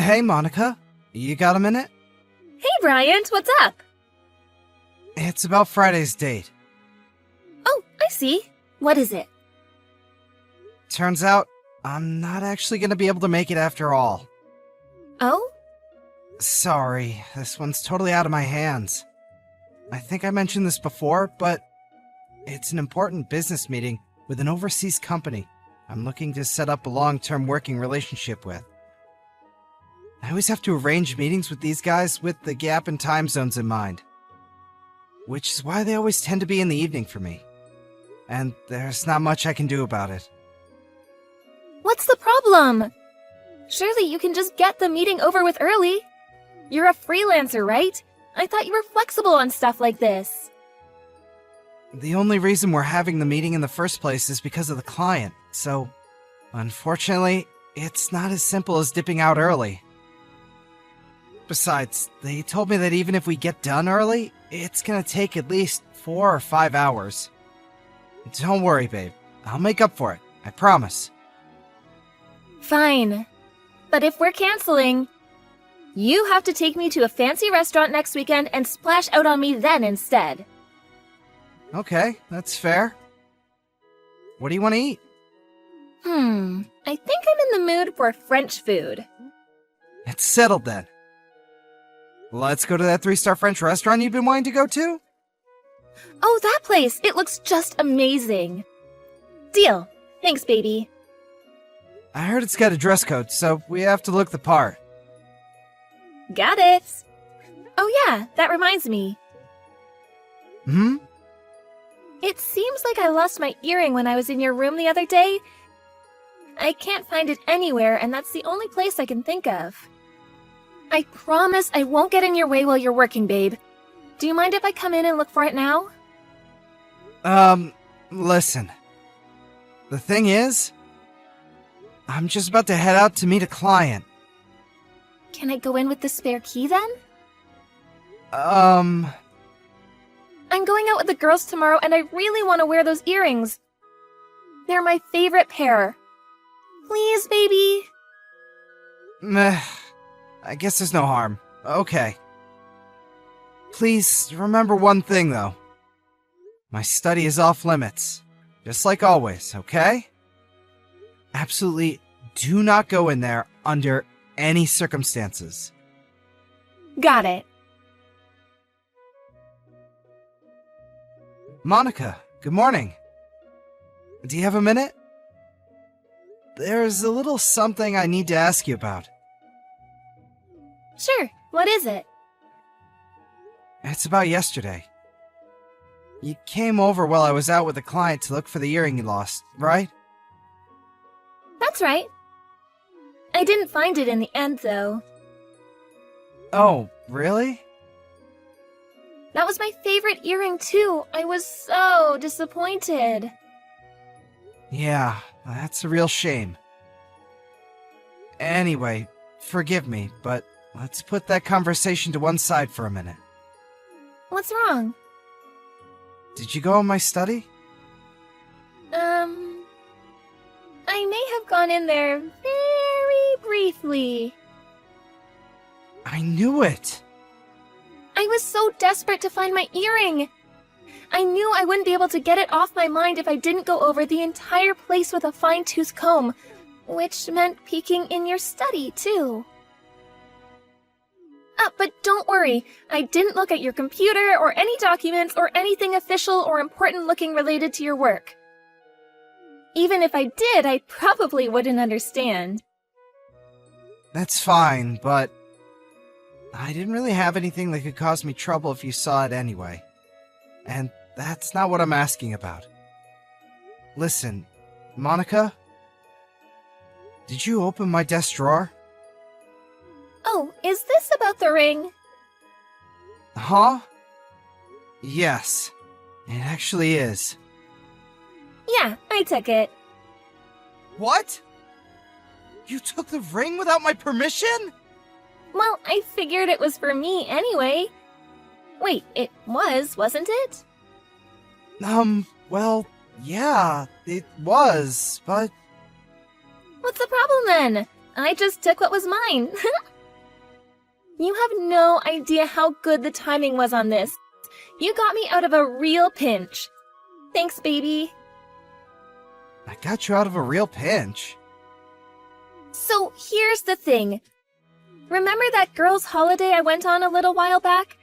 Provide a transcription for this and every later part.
Hey, Monica. You got a minute? Hey, Bryant, what's up? It's about Friday's date. Oh, I see. What is it? Turns out, I'm not actually gonna be able to make it after all. Oh? Sorry, this one's totally out of my hands. I think I mentioned this before, but it's an important business meeting with an overseas company I'm looking to set up a long-term working relationship with. I always have to arrange meetings with these guys with the gap in time zones in mind, which is why they always tend to be in the evening for me. And there's not much I can do about it. What's the problem? Surely you can just get the meeting over with early. You're a freelancer, right? I thought you were flexible on stuff like this. The only reason we're having the meeting in the first place is because of the client, so unfortunately, it's not as simple as dipping out early. Besides, they told me that even if we get done early, it's gonna take at least 4 or 5 hours. Don't worry, babe. I'll make up for it. I promise. Fine. But if we're canceling, you have to take me to a fancy restaurant next weekend and splash out on me then instead. Okay, that's fair. What do you want to eat? I think I'm in the mood for French food. It's settled then. Let's go to that 3-star French restaurant you've been wanting to go to? Oh, that place! It looks just amazing. Deal. Thanks, baby. I heard it's got a dress code, so we have to look the part. Got it. Oh yeah, that reminds me. It seems like I lost my earring when I was in your room the other day. I can't find it anywhere, and that's the only place I can think of. I promise I won't get in your way while you're working, babe. Do you mind if I come in and look for it now? Listen. The thing is, I'm just about to head out to meet a client. Can I go in with the spare key then? I'm going out with the girls tomorrow and I really want to wear those earrings. They're my favorite pair. Please, baby. Meh. I guess there's no harm. Okay. Please remember one thing, though. My study is off limits. Just like always, okay? Absolutely do not go in there under any circumstances. Got it. Monica, good morning. Do you have a minute? There's a little something I need to ask you about. Sure, what is it? It's about yesterday. You came over while I was out with a client to look for the earring you lost, right? That's right. I didn't find it in the end, though. Oh, really? That was my favorite earring, too. I was so disappointed. Yeah, that's a real shame. Anyway, forgive me, but let's put that conversation to one side for a minute. What's wrong? Did you go in my study? I may have gone in there very briefly. I knew it! I was so desperate to find my earring. I knew I wouldn't be able to get it off my mind if I didn't go over the entire place with a fine-tooth comb, which meant peeking in your study, too. But don't worry, I didn't look at your computer or any documents or anything official or important looking related to your work. Even if I did, I probably wouldn't understand. That's fine, but I didn't really have anything that could cause me trouble if you saw it anyway. And that's not what I'm asking about. Listen, Monica? Did you open my desk drawer? Oh, is this about the ring? Huh? Yes, it actually is. Yeah, I took it. What? You took the ring without my permission? Well, I figured it was for me anyway. Wait, it wasn't it? Well, yeah, it was, but... What's the problem then? I just took what was mine. You have no idea how good the timing was on this. You got me out of a real pinch. Thanks, baby. I got you out of a real pinch. So here's the thing. Remember that girls' holiday I went on a little while back?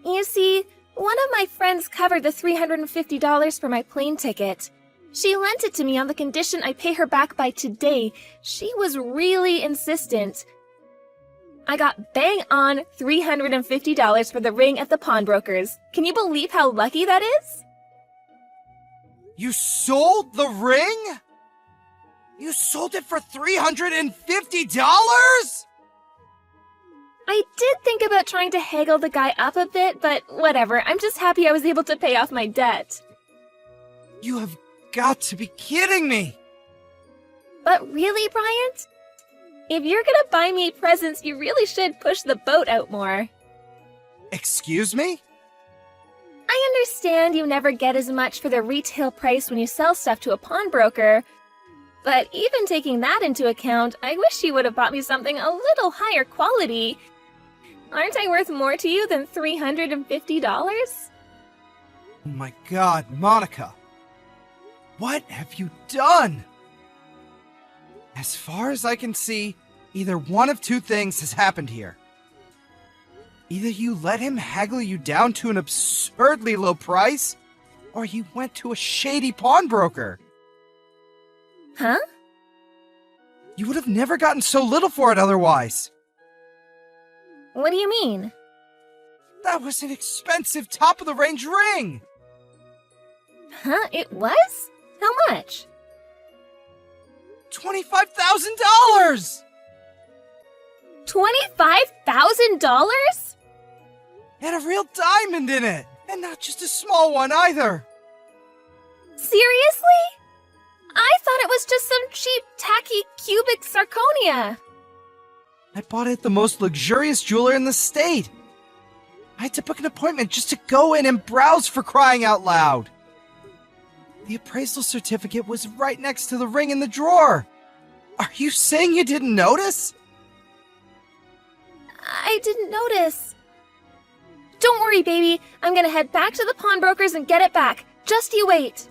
You see, one of my friends covered the $350 for my plane ticket. She lent it to me on the condition I pay her back by today. She was really insistent. I got bang on $350 for the ring at the pawnbrokers. Can you believe how lucky that is? You sold the ring? You sold it for $350? I did think about trying to haggle the guy up a bit, but whatever. I'm just happy I was able to pay off my debt. You have got to be kidding me! But really, Bryant? If you're gonna buy me presents, you really should push the boat out more. Excuse me? I understand you never get as much for the retail price when you sell stuff to a pawnbroker, but even taking that into account, I wish you would have bought me something a little higher quality. Aren't I worth more to you than $350? Oh my god, Monica! What have you done? As far as I can see, either one of two things has happened here. Either you let him haggle you down to an absurdly low price, or you went to a shady pawnbroker. Huh? You would have never gotten so little for it otherwise. What do you mean? That was an expensive top-of-the-range ring! Huh? It was? How much? $25,000! $25,000? And a real diamond in it! And not just a small one either! Seriously? I thought it was just some cheap, tacky, cubic zirconia. I bought it at the most luxurious jeweler in the state. I had to book an appointment just to go in and browse, for crying out loud. The appraisal certificate was right next to the ring in the drawer. Are you saying you didn't notice? I didn't notice. Don't worry, baby. I'm gonna head back to the pawnbrokers and get it back. Just you wait.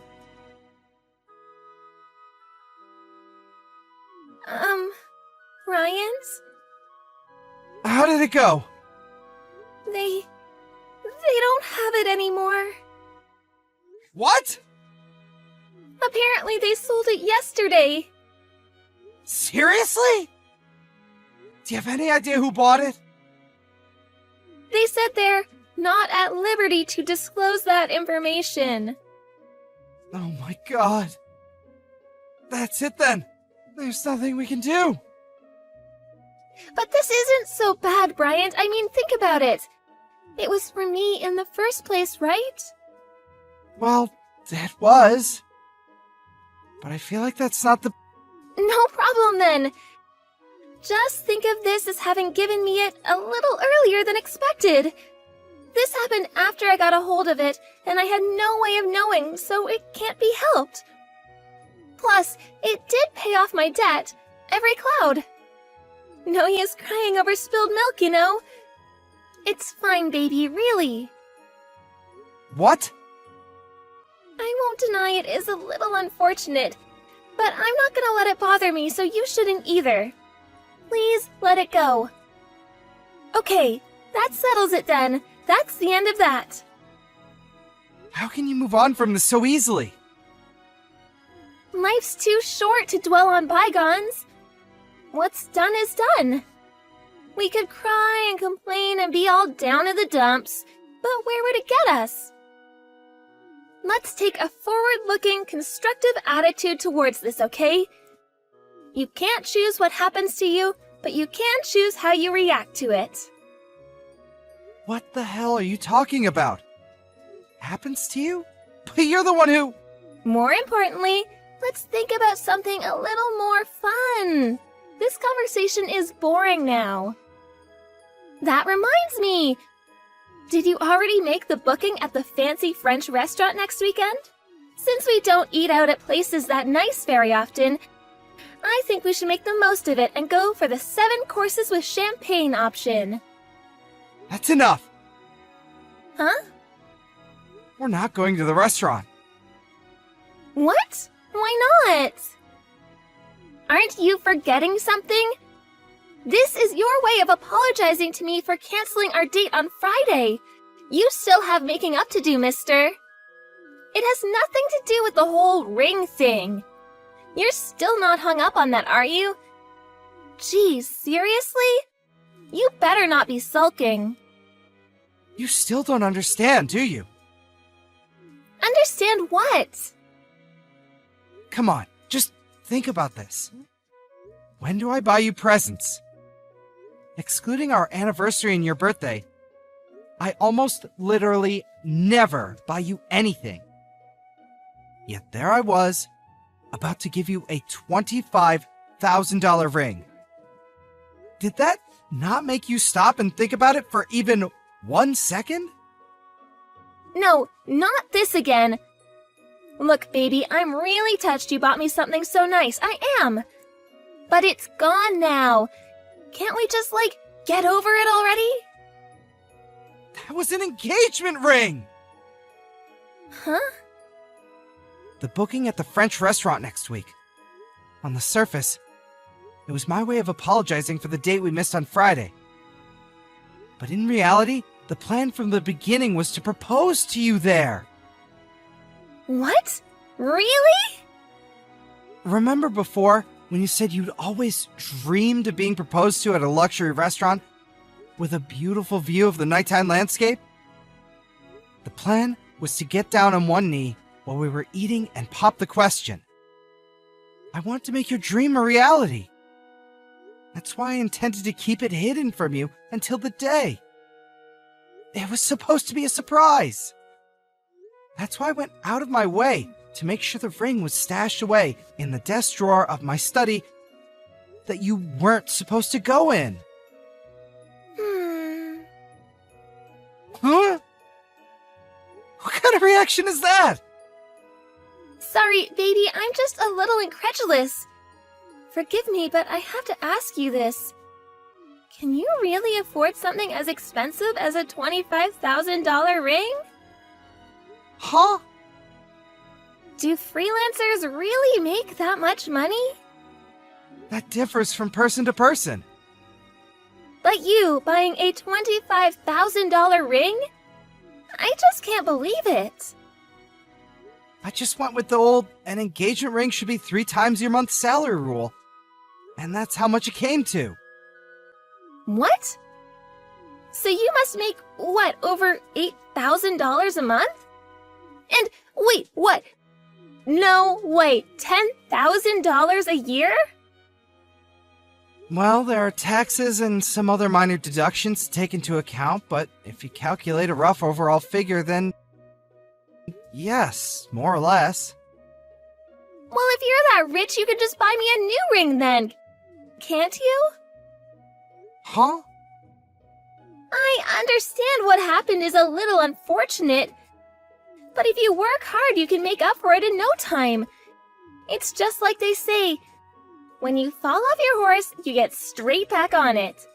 Ryan's? How did it go? They don't have it anymore. What? Apparently they sold it yesterday. Seriously? Do you have any idea who bought it? They said they're not at liberty to disclose that information. Oh my god. That's it then. There's nothing we can do. But this isn't so bad, Bryant. I mean, think about it. It was for me in the first place, right? Well, it was. But I feel like that's not the... No problem then. Just think of this as having given me it a little earlier than expected. This happened after I got a hold of it, and I had no way of knowing, so it can't be helped. Plus, it did pay off my debt, every cloud. No use crying over spilled milk, you know. It's fine, baby, really. What? I won't deny it is a little unfortunate, but I'm not gonna let it bother me, so you shouldn't either. Please let it go. Okay, that settles it then. That's the end of that. How can you move on from this so easily? Life's too short to dwell on bygones. What's done is done. We could cry and complain and be all down in the dumps, but where would it get us? Let's take a forward-looking, constructive attitude towards this, okay? You can't choose what happens to you, but you can choose how you react to it. What the hell are you talking about? Happens to you? But you're the one who... More importantly, let's think about something a little more fun. This conversation is boring now. That reminds me! Did you already make the booking at the fancy French restaurant next weekend? Since we don't eat out at places that nice very often, I think we should make the most of it and go for the 7 courses with champagne option. That's enough. Huh? We're not going to the restaurant. What? Why not? Aren't you forgetting something? This is your way of apologizing to me for canceling our date on Friday. You still have making up to do, mister. It has nothing to do with the whole ring thing. You're still not hung up on that, are you? Geez, seriously? You better not be sulking. You still don't understand, do you? Understand what? Come on, just think about this. When do I buy you presents? Excluding our anniversary and your birthday, I almost literally never buy you anything. Yet there I was, about to give you a $25,000 ring. Did that not make you stop and think about it for even 1 second? No, not this again. Look, baby, I'm really touched you bought me something so nice. I am. But it's gone now. Can't we just, get over it already? That was an engagement ring! Huh? The booking at the French restaurant next week. On the surface, it was my way of apologizing for the date we missed on Friday. But in reality, the plan from the beginning was to propose to you there. What? Really? Remember before when you said you'd always dreamed of being proposed to at a luxury restaurant with a beautiful view of the nighttime landscape? The plan was to get down on one knee while we were eating and pop the question. I wanted to make your dream a reality. That's why I intended to keep it hidden from you until the day. It was supposed to be a surprise. That's why I went out of my way to make sure the ring was stashed away in the desk drawer of my study that you weren't supposed to go in. Huh? What kind of reaction is that? Sorry, baby, I'm just a little incredulous. Forgive me, but I have to ask you this. Can you really afford something as expensive as a $25,000 ring? Huh? Do freelancers really make that much money? That differs from person to person. But you buying a $25,000 ring? I just can't believe it. I just went with the old, an engagement ring should be 3 times your month's salary rule. And that's how much it came to. What? So you must make, over $8,000 a month? And wait, what? No, wait, $10,000 a year? Well, there are taxes and some other minor deductions to take into account, but if you calculate a rough overall figure, then yes, more or less. Well, if you're that rich, you could just buy me a new ring then. Can't you? Huh? I understand what happened is a little unfortunate, but if you work hard, you can make up for it in no time. It's just like they say, when you fall off your horse, you get straight back on it.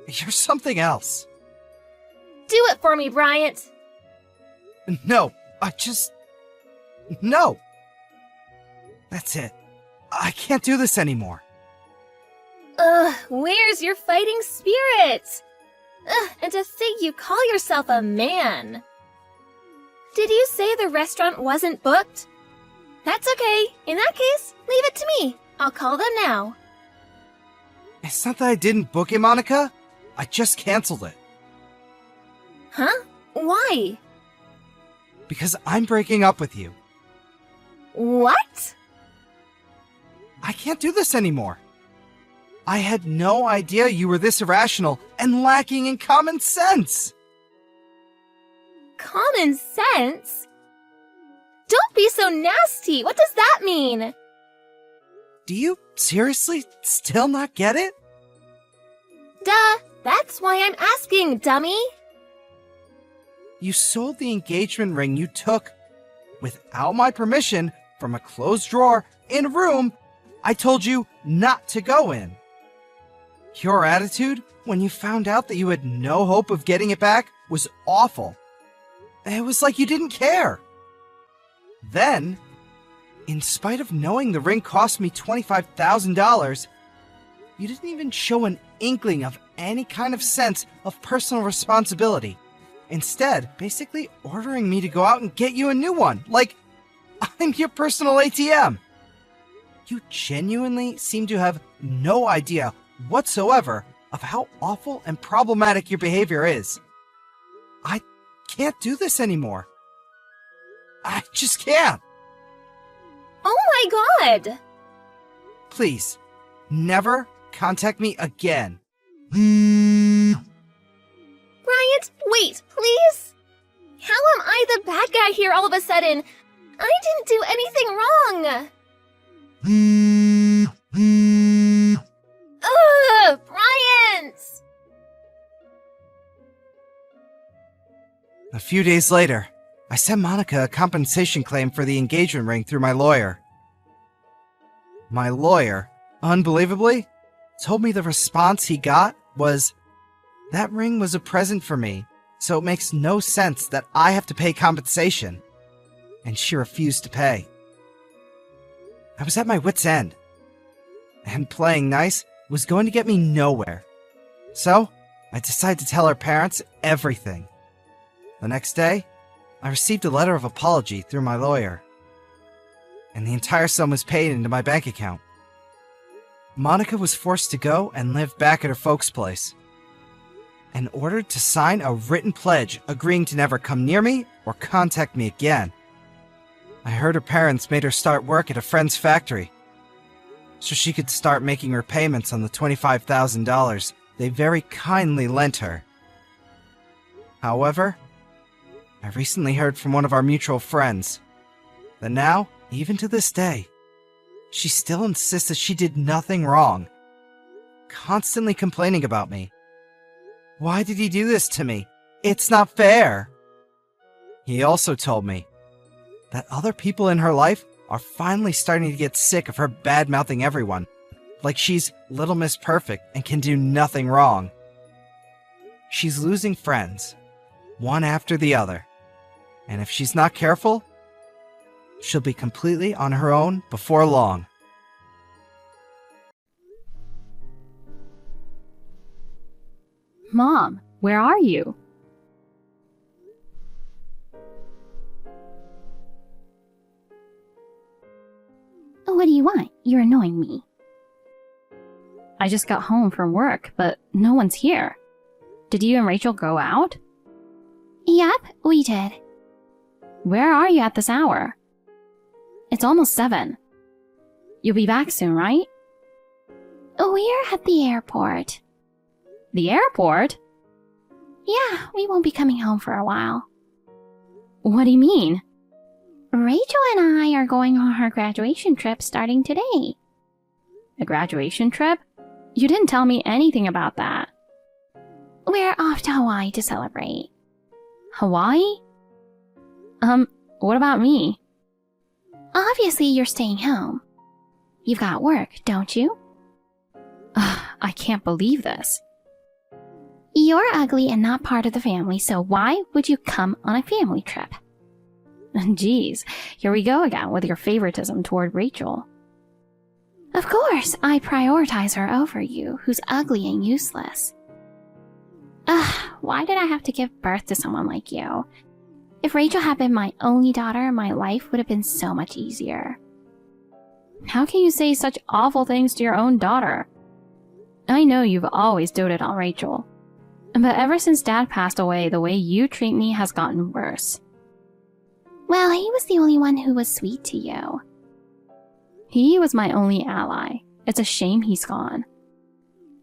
You're something else. Do it for me, Bryant. No, No. That's it. I can't do this anymore. Where's your fighting spirit? And to think you call yourself a man. Did you say the restaurant wasn't booked? That's okay. In that case, leave it to me. I'll call them now. It's not that I didn't book it, Monica. I just canceled it. Huh? Why? Because I'm breaking up with you. What? I can't do this anymore. I had no idea you were this irrational and lacking in common sense. Common sense? Don't be so nasty. What does that mean? Do you seriously still not get it? Duh, that's why I'm asking, dummy. You sold the engagement ring you took without my permission from a closed drawer in a room I told you not to go in. Your attitude when you found out that you had no hope of getting it back was awful. It was like you didn't care. Then, in spite of knowing the ring cost me $25,000, you didn't even show an inkling of any kind of sense of personal responsibility. Instead, basically ordering me to go out and get you a new one, like I'm your personal ATM. You genuinely seem to have no idea whatsoever of how awful and problematic your behavior is. I can't do this anymore. I just can't. Oh my god! Please, never contact me again. Bryant, wait, please? How am I the bad guy here all of a sudden? I didn't do anything wrong! Ugh, Bryant! A few days later, I sent Monica a compensation claim for the engagement ring through my lawyer. My lawyer, unbelievably, told me the response he got was, "That ring was a present for me, so it makes no sense that I have to pay compensation." And she refused to pay. I was at my wit's end, and playing nice was going to get me nowhere. So, I decided to tell her parents everything. The next day, I received a letter of apology through my lawyer, and the entire sum was paid into my bank account. Monica was forced to go and live back at her folks' place, and ordered to sign a written pledge agreeing to never come near me or contact me again. I heard her parents made her start work at a friend's factory, so she could start making repayments on the $25,000 they very kindly lent her. However, I recently heard from one of our mutual friends that now, even to this day, she still insists that she did nothing wrong, constantly complaining about me. Why did he do this to me? It's not fair. He also told me that other people in her life are finally starting to get sick of her bad-mouthing everyone, like she's Little Miss Perfect and can do nothing wrong. She's losing friends, one after the other, and if she's not careful, she'll be completely on her own before long. Mom, where are you? What do you want? You're annoying me. I just got home from work, but no one's here. Did you and Rachel go out? Yep, we did. Where are you at this hour? It's almost 7. You'll be back soon, right? We're at the airport. The airport? Yeah, we won't be coming home for a while. What do you mean? Rachel and I are going on our graduation trip starting today. A graduation trip? You didn't tell me anything about that. We're off to Hawaii to celebrate. Hawaii? What about me? Obviously, you're staying home. You've got work, don't you? I can't believe this. You're ugly and not part of the family, so why would you come on a family trip? Geez, here we go again with your favoritism toward Rachel. Of course, I prioritize her over you, who's ugly and useless. Why did I have to give birth to someone like you? If Rachel had been my only daughter, my life would have been so much easier. How can you say such awful things to your own daughter? I know you've always doted on Rachel, but ever since Dad passed away, the way you treat me has gotten worse. Well, he was the only one who was sweet to you. He was my only ally. It's a shame he's gone.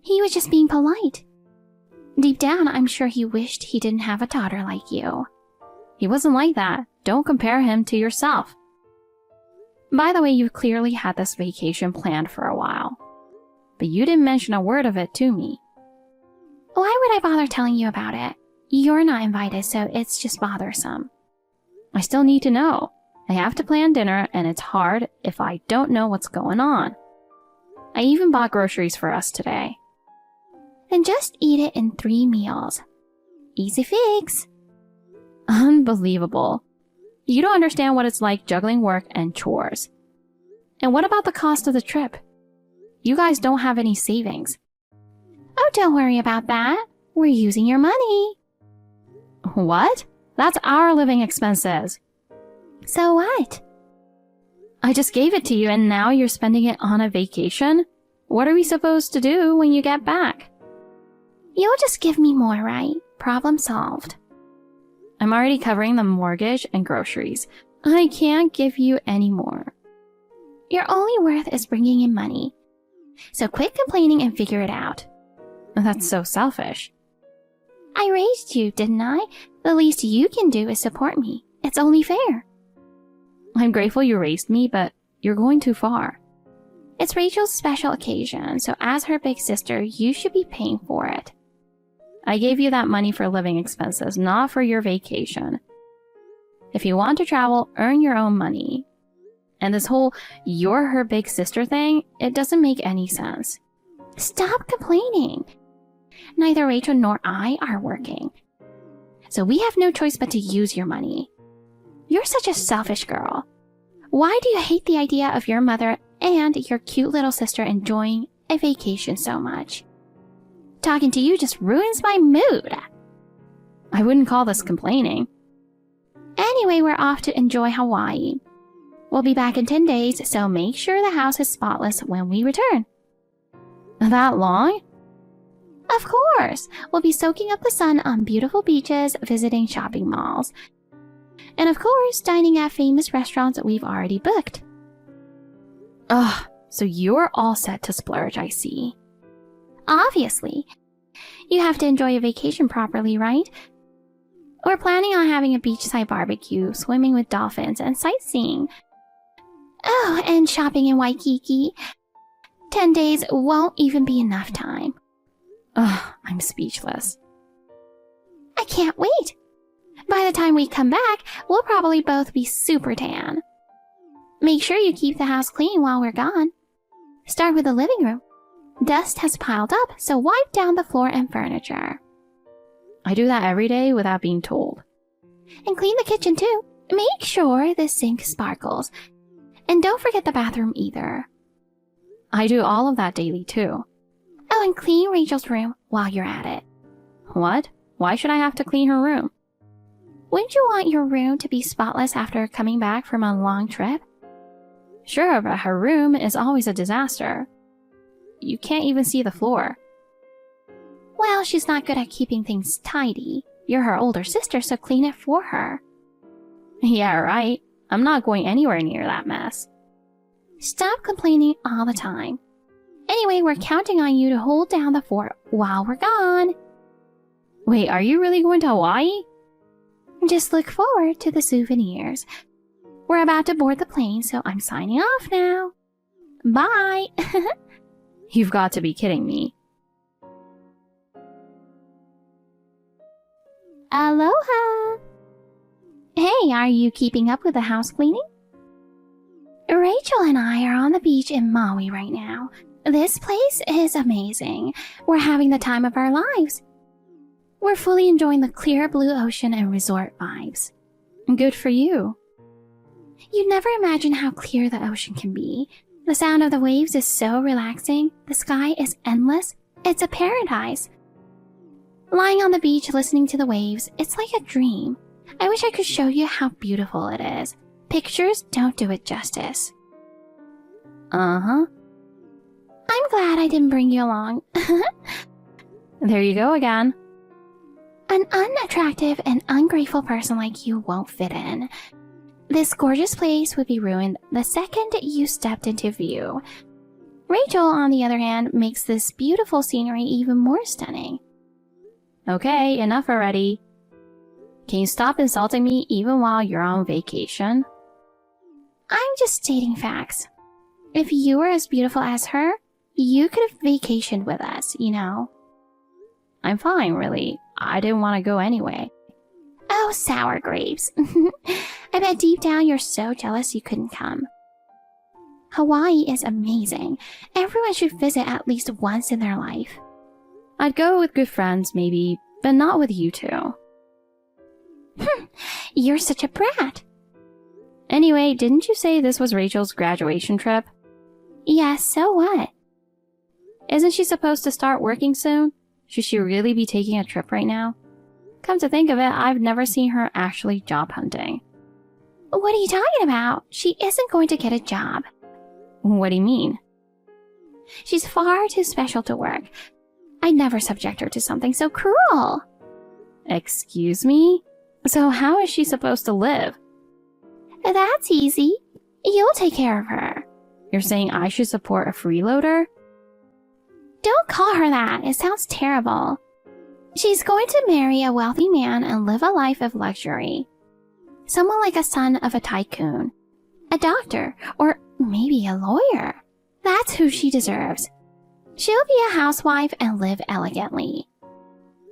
He was just being polite. Deep down, I'm sure he wished he didn't have a daughter like you. He wasn't like that. Don't compare him to yourself. By the way, you've clearly had this vacation planned for a while, but you didn't mention a word of it to me. Why would I bother telling you about it? You're not invited, so it's just bothersome. I still need to know. I have to plan dinner, and it's hard if I don't know what's going on. I even bought groceries for us today. Then just eat it in 3 meals. Easy fix. Unbelievable. You don't understand what it's like juggling work and chores. And what about the cost of the trip? You guys don't have any savings. Oh, don't worry about that. We're using your money. What? That's our living expenses. So what? I just gave it to you and now you're spending it on a vacation? What are we supposed to do when you get back? You'll just give me more, right? Problem solved. I'm already covering the mortgage and groceries. I can't give you any more. Your only worth is bringing in money. So quit complaining and figure it out. That's so selfish. I raised you, didn't I? The least you can do is support me. It's only fair. I'm grateful you raised me, but you're going too far. It's Rachel's special occasion, so as her big sister, you should be paying for it. I gave you that money for living expenses, not for your vacation. If you want to travel, earn your own money. And this whole you're her big sister thing, it doesn't make any sense. Stop complaining. Neither Rachel nor I are working. So we have no choice but to use your money. You're such a selfish girl. Why do you hate the idea of your mother and your cute little sister enjoying a vacation so much? Talking to you just ruins my mood. I wouldn't call this complaining. Anyway, we're off to enjoy Hawaii. We'll be back in 10 days, so make sure the house is spotless when we return. That long? Of course. We'll be soaking up the sun on beautiful beaches, visiting shopping malls. And of course, dining at famous restaurants that we've already booked. Ugh, so you're all set to splurge, I see. Obviously. You have to enjoy a vacation properly, right? We're planning on having a beachside barbecue, swimming with dolphins, and sightseeing. Oh, and shopping in Waikiki. 10 days won't even be enough time. Ugh, I'm speechless. I can't wait. By the time we come back, we'll probably both be super tan. Make sure you keep the house clean while we're gone. Start with the living room. Dust has piled up, so wipe down the floor and furniture. I do that every day without being told. And clean the kitchen too. Make sure the sink sparkles. And don't forget the bathroom either. I do all of that daily too. Oh, and clean Rachel's room while you're at it. What? Why should I have to clean her room? Wouldn't you want your room to be spotless after coming back from a long trip? Sure, but her room is always a disaster. You can't even see the floor. Well, she's not good at keeping things tidy. You're her older sister, so clean it for her. Yeah, right. I'm not going anywhere near that mess. Stop complaining all the time. Anyway, we're counting on you to hold down the fort while we're gone. Wait, are you really going to Hawaii? Just look forward to the souvenirs. We're about to board the plane, so I'm signing off now. Bye! You've got to be kidding me. Aloha! Hey, are you keeping up with the house cleaning? Rachel and I are on the beach in Maui right now. This place is amazing. We're having the time of our lives. We're fully enjoying the clear blue ocean and resort vibes. Good for you. You'd never imagine how clear the ocean can be. The sound of the waves is so relaxing. The sky is endless. It's a paradise. Lying on the beach listening to the waves, it's like a dream. I wish I could show you how beautiful it is. Pictures don't do it justice. Uh-huh. I'm glad I didn't bring you along. There you go again. An unattractive and ungrateful person like you won't fit in. This gorgeous place would be ruined the second you stepped into view. Rachel, on the other hand, makes this beautiful scenery even more stunning. Okay, enough already. Can you stop insulting me even while you're on vacation? I'm just stating facts. If you were as beautiful as her, you could have vacationed with us, you know. I'm fine, really. I didn't want to go anyway. Oh, sour grapes. I bet deep down you're so jealous you couldn't come. Hawaii is amazing. Everyone should visit at least once in their life. I'd go with good friends, maybe, but not with you two. You're such a brat. Anyway, didn't you say this was Rachel's graduation trip? Yes, so what? Isn't she supposed to start working soon? Should she really be taking a trip right now? Come to think of it, I've never seen her actually job hunting. What are you talking about? She isn't going to get a job. What do you mean? She's far too special to work. I'd never subject her to something so cruel. Excuse me? So how is she supposed to live? That's easy. You'll take care of her. You're saying I should support a freeloader? Don't call her that. It sounds terrible. She's going to marry a wealthy man and live a life of luxury. Someone like a son of a tycoon, a doctor, or maybe a lawyer. That's who she deserves. She'll be a housewife and live elegantly.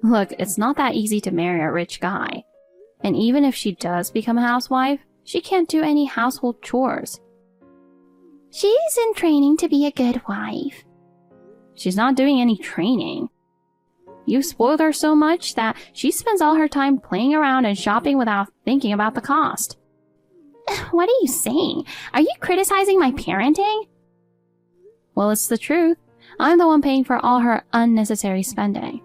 Look, it's not that easy to marry a rich guy. And even if she does become a housewife, she can't do any household chores. She's in training to be a good wife. She's not doing any training. You've spoiled her so much that she spends all her time playing around and shopping without thinking about the cost. What are you saying? Are you criticizing my parenting? Well, it's the truth. I'm the one paying for all her unnecessary spending.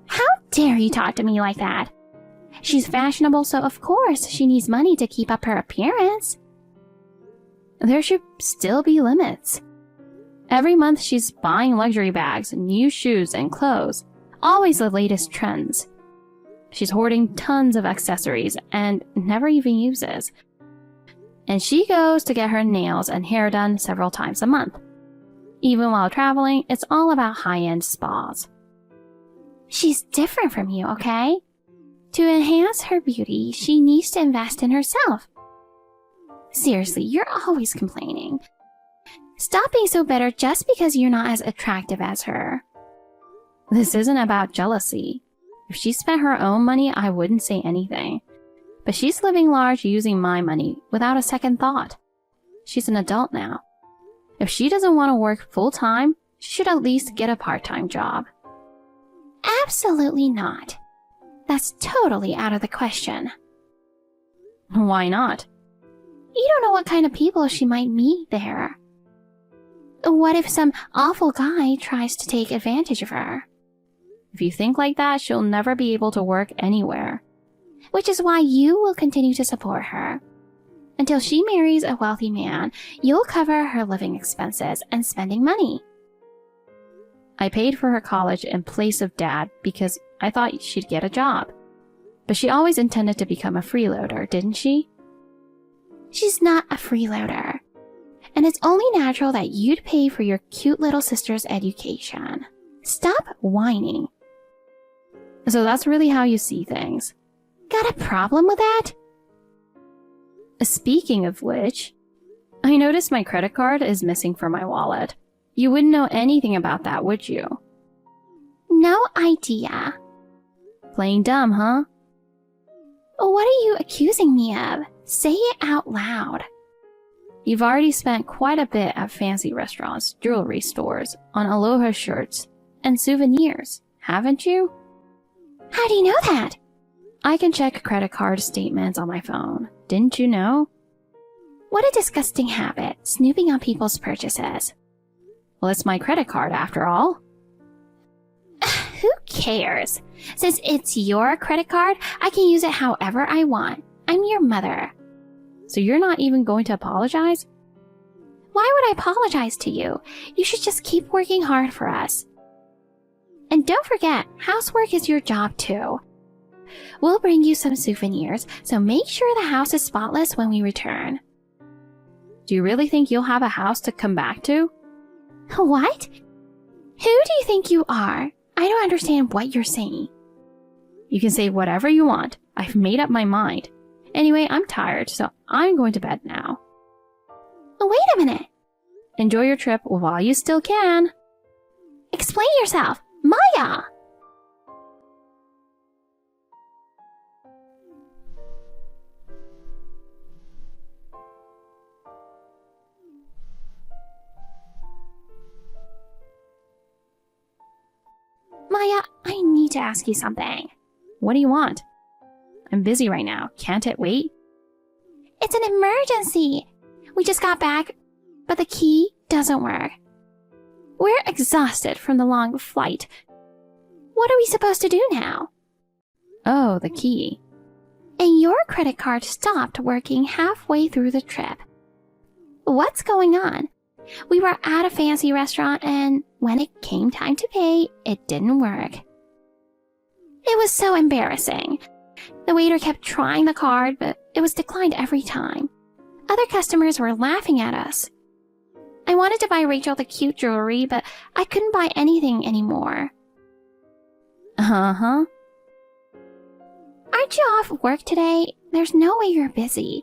How dare you talk to me like that? She's fashionable, so of course she needs money to keep up her appearance. There should still be limits. Every month she's buying luxury bags, new shoes, and clothes. Always the latest trends. She's hoarding tons of accessories and never even uses. And she goes to get her nails and hair done several times a month. Even while traveling, it's all about high-end spas. She's different from you, okay? To enhance her beauty, she needs to invest in herself. Seriously, you're always complaining. Stop being so bitter just because you're not as attractive as her. This isn't about jealousy. If she spent her own money, I wouldn't say anything. But she's living large using my money without a second thought. She's an adult now. If she doesn't want to work full-time, she should at least get a part-time job. Absolutely not. That's totally out of the question. Why not? You don't know what kind of people she might meet there. What if some awful guy tries to take advantage of her? If you think like that, she'll never be able to work anywhere. Which is why you will continue to support her. Until she marries a wealthy man, you'll cover her living expenses and spending money. I paid for her college in place of Dad because I thought she'd get a job. But she always intended to become a freeloader, didn't she? She's not a freeloader. And it's only natural that you'd pay for your cute little sister's education. Stop whining. So that's really how you see things. Got a problem with that? Speaking of which, I noticed my credit card is missing from my wallet. You wouldn't know anything about that, would you? No idea. Playing dumb, huh? What are you accusing me of? Say it out loud. You've already spent quite a bit at fancy restaurants, jewelry stores, on Aloha shirts, and souvenirs, haven't you? How do you know that? I can check credit card statements on my phone. Didn't you know? What a disgusting habit, snooping on people's purchases. Well, it's my credit card after all. Who cares? Since it's your credit card, I can use it however I want. I'm your mother. So you're not even going to apologize? Why would I apologize to you? You should just keep working hard for us. And don't forget, housework is your job too. We'll bring you some souvenirs, so make sure the house is spotless when we return. Do you really think you'll have a house to come back to? What? Who do you think you are? I don't understand what you're saying. You can say whatever you want. I've made up my mind. Anyway, I'm tired, so I'm going to bed now. Wait a minute. Enjoy your trip while you still can. Explain yourself, Maya! Maya, I need to ask you something. What do you want? I'm busy right now. Can't it wait? It's an emergency. We just got back, but the key doesn't work. We're exhausted from the long flight. What are we supposed to do now? Oh, the key. And your credit card stopped working halfway through the trip. What's going on? We were at a fancy restaurant, and when it came time to pay, it didn't work. It was so embarrassing. The waiter kept trying the card, but it was declined every time. Other customers were laughing at us. I wanted to buy Rachel the cute jewelry, but I couldn't buy anything anymore. Uh-huh. Aren't you off work today? There's no way you're busy.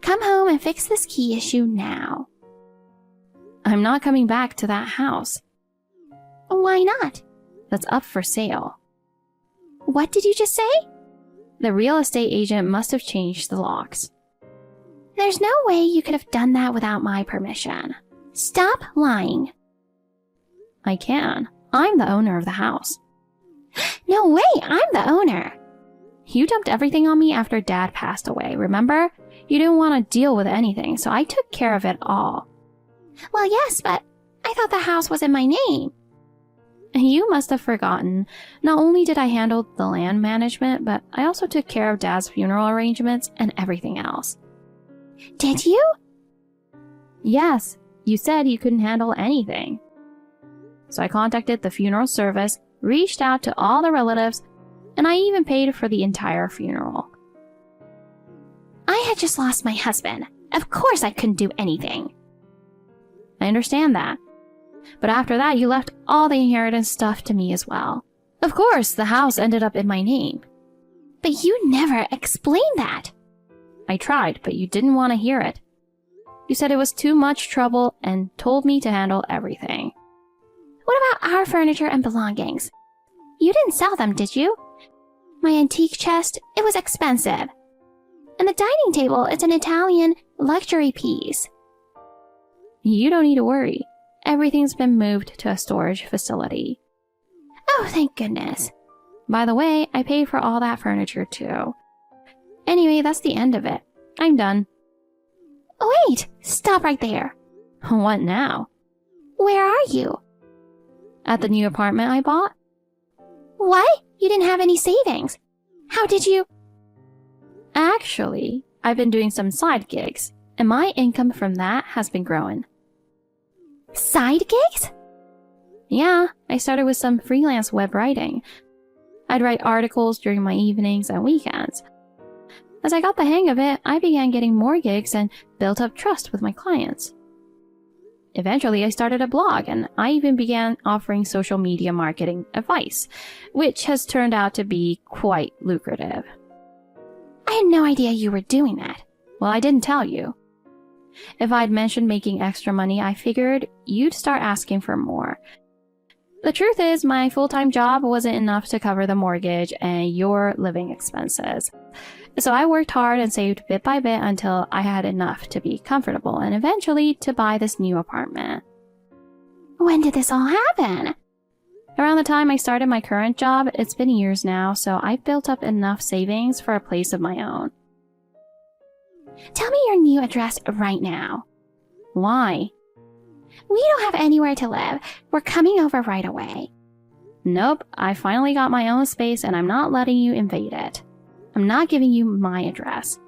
Come home and fix this key issue now. I'm not coming back to that house. Why not? That's up for sale. What did you just say? The real estate agent must have changed the locks. There's no way you could have done that without my permission. Stop lying. I can. I'm the owner of the house. No way, I'm the owner. You dumped everything on me after Dad passed away, remember? You didn't want to deal with anything, so I took care of it all. Well, yes, but I thought the house was in my name. You must have forgotten. Not only did I handle the land management, but I also took care of Dad's funeral arrangements and everything else. Did you? Yes, you said you couldn't handle anything. So I contacted the funeral service, reached out to all the relatives, and I even paid for the entire funeral. I had just lost my husband. Of course I couldn't do anything. I understand that. But after that, you left all the inheritance stuff to me as well. Of course, the house ended up in my name. But you never explained that. I tried, but you didn't want to hear it. You said it was too much trouble and told me to handle everything. What about our furniture and belongings? You didn't sell them, did you? My antique chest, it was expensive. And the dining table, it's an Italian luxury piece. You don't need to worry. Everything's been moved to a storage facility. Oh, thank goodness. By the way, I paid for all that furniture too. Anyway, that's the end of it. I'm done. Wait, stop right there. What now? Where are you? At the new apartment I bought? What? You didn't have any savings. How did you? Actually, I've been doing some side gigs, and my income from that has been growing. Side gigs? Yeah, I started with some freelance web writing. I'd write articles during my evenings and weekends. As I got the hang of it, I began getting more gigs and built up trust with my clients. Eventually, I started a blog, and I even began offering social media marketing advice, which has turned out to be quite lucrative. I had no idea you were doing that. Well, I didn't tell you. If I'd mentioned making extra money, I figured you'd start asking for more. The truth is, my full-time job wasn't enough to cover the mortgage and your living expenses. So I worked hard and saved bit by bit until I had enough to be comfortable and eventually to buy this new apartment. When did this all happen? Around the time I started my current job, it's been years now, so I've built up enough savings for a place of my own. Tell me your new address right now. Why? We don't have anywhere to live. We're coming over right away. Nope, I finally got my own space and I'm not letting you invade it. I'm not giving you my address.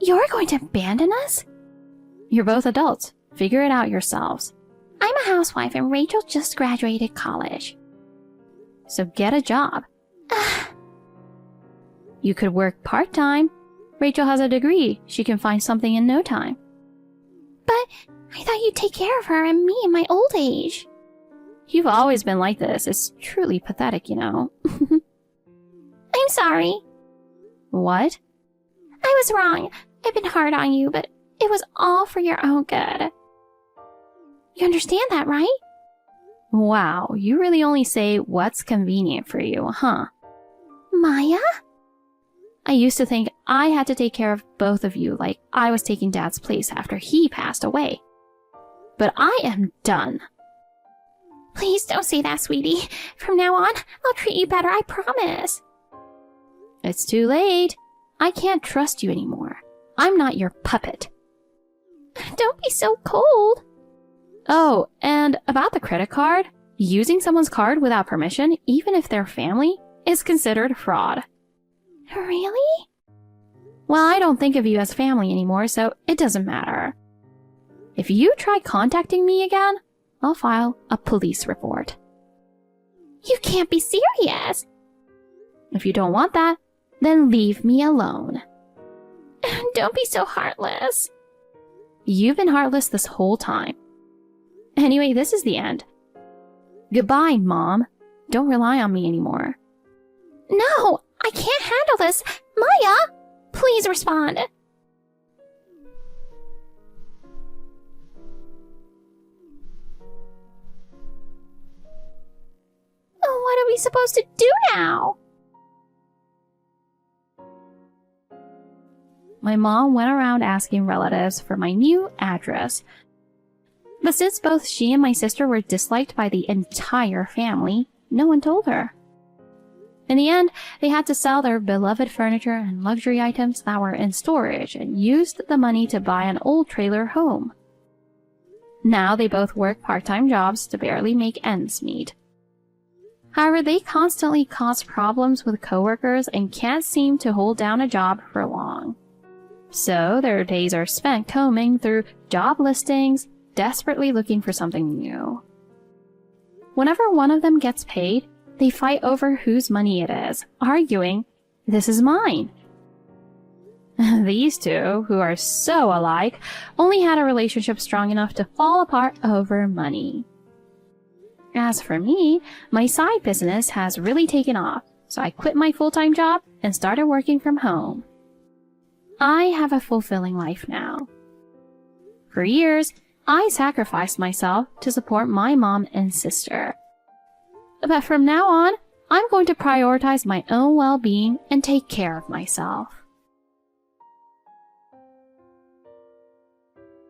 You're going to abandon us? You're both adults. Figure it out yourselves. I'm a housewife and Rachel just graduated college. So get a job. You could work part-time. Rachel has a degree. She can find something in no time. But I thought you'd take care of her and me in my old age. You've always been like this. It's truly pathetic, you know. I'm sorry. What? I was wrong. I've been hard on you, but it was all for your own good. You understand that, right? Wow, you really only say what's convenient for you, huh? Maya? I used to think I had to take care of both of you like I was taking Dad's place after he passed away. But I am done. Please don't say that, sweetie. From now on, I'll treat you better, I promise. It's too late. I can't trust you anymore. I'm not your puppet. Don't be so cold. Oh, and about the credit card, using someone's card without permission, even if they're family, is considered fraud. Really? Well, I don't think of you as family anymore, so it doesn't matter. If you try contacting me again, I'll file a police report. You can't be serious. If you don't want that, then leave me alone. Don't be so heartless. You've been heartless this whole time. Anyway, this is the end. Goodbye, Mom. Don't rely on me anymore. No, I can't handle this. Maya, please respond. What are we supposed to do now? My mom went around asking relatives for my new address. But since both she and my sister were disliked by the entire family, no one told her. In the end, they had to sell their beloved furniture and luxury items that were in storage and used the money to buy an old trailer home. Now they both work part-time jobs to barely make ends meet. However, they constantly cause problems with coworkers and can't seem to hold down a job for long. So their days are spent combing through job listings, desperately looking for something new. Whenever one of them gets paid, they fight over whose money it is, arguing, "This is mine." These two, who are so alike, only had a relationship strong enough to fall apart over money. As for me, my side business has really taken off, so I quit my full-time job and started working from home. I have a fulfilling life now. For years, I sacrificed myself to support my mom and sister. But from now on, I'm going to prioritize my own well-being and take care of myself.